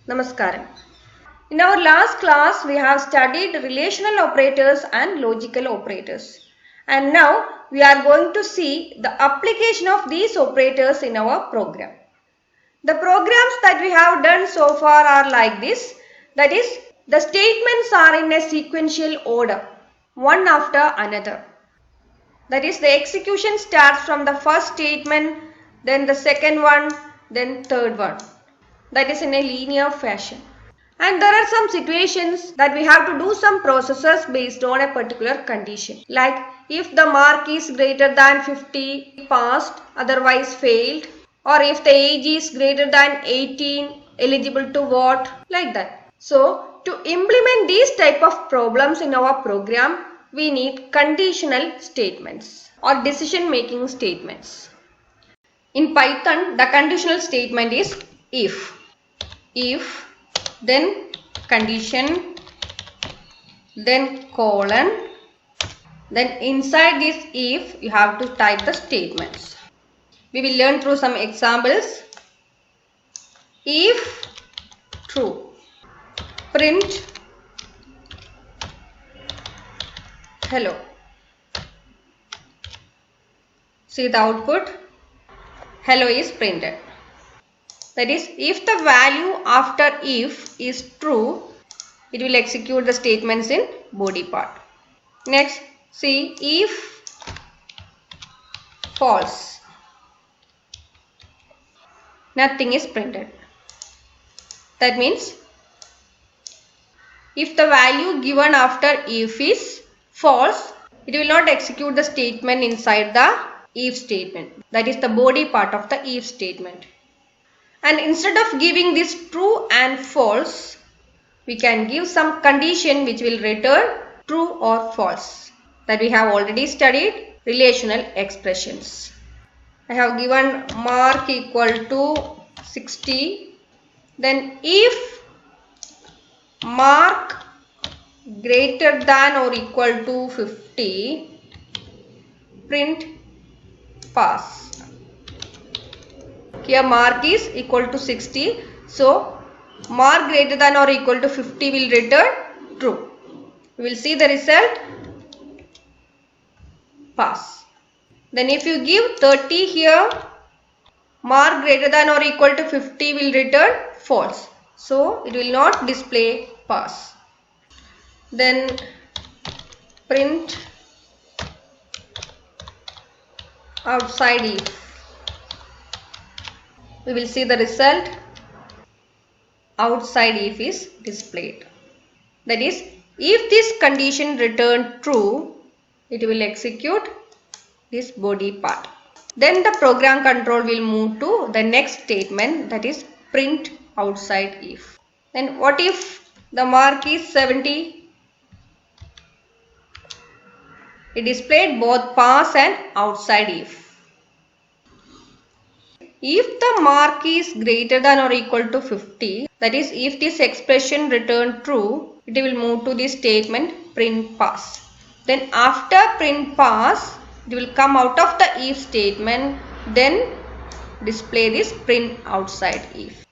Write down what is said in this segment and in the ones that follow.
Namaskaram. In our last class, we have studied relational operators and logical operators. And now we are going to see the application of these operators in our program. The programs that we have done so far are like this. That is, the statements are in a sequential order, one after another. That is, the execution starts from the first statement, then the second one, then third one. That is in a linear fashion. And there are some situations that we have to do some processes based on a particular condition. Like if the mark is greater than 50, passed, otherwise failed. Or if the age is greater than 18, eligible to vote, like that. So to implement these type of problems in our program, we need conditional statements or decision making statements. In Python, the conditional statement is if, then condition, then colon, then inside this if you have to type the statements. We will learn through some examples. If true, print hello. See the output, hello is printed. That is, if the value after if is true, it will execute the statements in body part. Next, see if false, nothing is printed. That means if the value given after if is false, it will not execute the statement inside the if statement. That is the body part of the if statement. And instead of giving this true and false, we can give some condition which will return true or false. That we have already studied relational expressions. I have given mark equal to 60. Then if mark greater than or equal to 50, print pass. Here mark is equal to 60. So mark greater than or equal to 50 will return true. We will see the result, pass. Then if you give 30 here, mark greater than or equal to 50 will return false. So it will not display pass. Then print outside if. We will see the result, outside if is displayed. That is, if this condition returned true, it will execute this body part. Then the program control will move to the next statement, that is print outside if. Then what if the mark is 70? It displayed both pass and outside if. If the mark is greater than or equal to 50, that is if this expression returned true, it will move to the statement print pass. Then after print pass, it will come out of the if statement, then display this print outside if.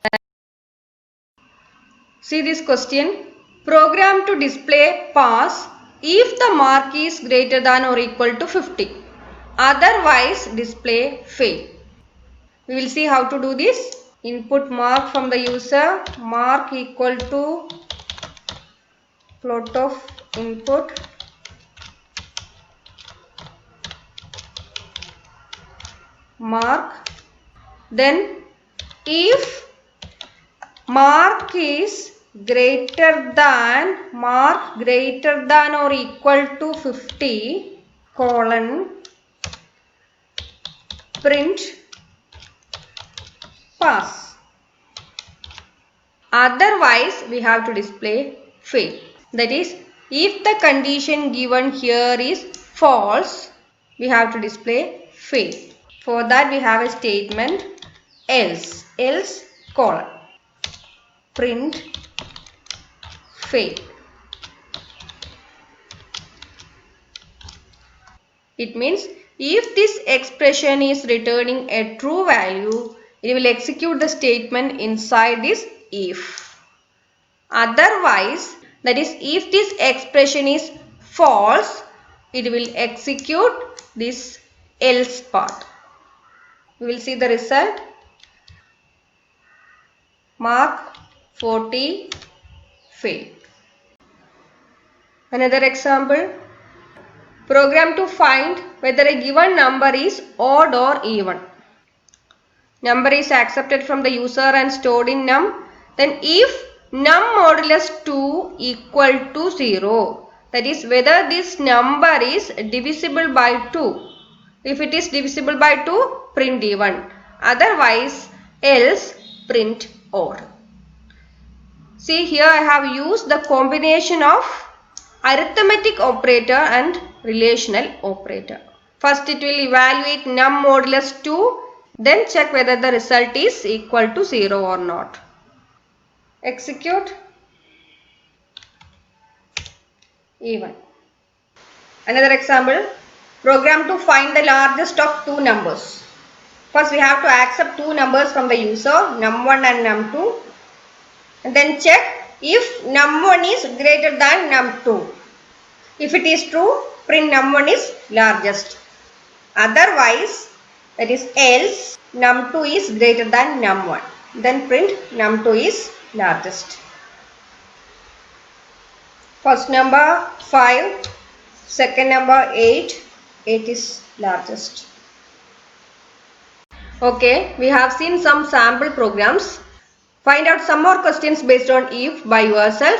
See this question, program to display pass if the mark is greater than or equal to 50, otherwise display fail. We will see how to do this. Input mark from the user, mark equal to float of input, mark. Then if mark is greater than or equal to 50, colon, print pass. Otherwise we have to display fail. That is, if the condition given here is false, we have to display fail. For that we have a statement else colon, print fail. It means if this expression is returning a true value, it will execute the statement inside this if. Otherwise, that is, if this expression is false, it will execute this else part. We will see the result. Mark 40, fail. Another example. Program to find whether a given number is odd or even. Number is accepted from the user and stored in num. Then if num modulus 2 equal to 0, that is whether this number is divisible by 2. If it is divisible by 2, print even. Otherwise, else print odd. See, here I have used the combination of arithmetic operator and relational operator. First it will evaluate num modulus 2, then check whether the result is equal to 0 or not. Execute. Even. Another example. Program to find the largest of two numbers. First we have to accept two numbers from the user, num1 and num2. And then check if num1 is greater than num2. If it is true, print num1 is largest. Otherwise, that is else, num2 is greater than num1. Then print num2 is largest. First number 5, second number 8, 8 is largest. Okay, we have seen some sample programs. Find out some more questions based on if by yourself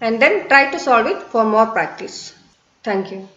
and then try to solve it for more practice. Thank you.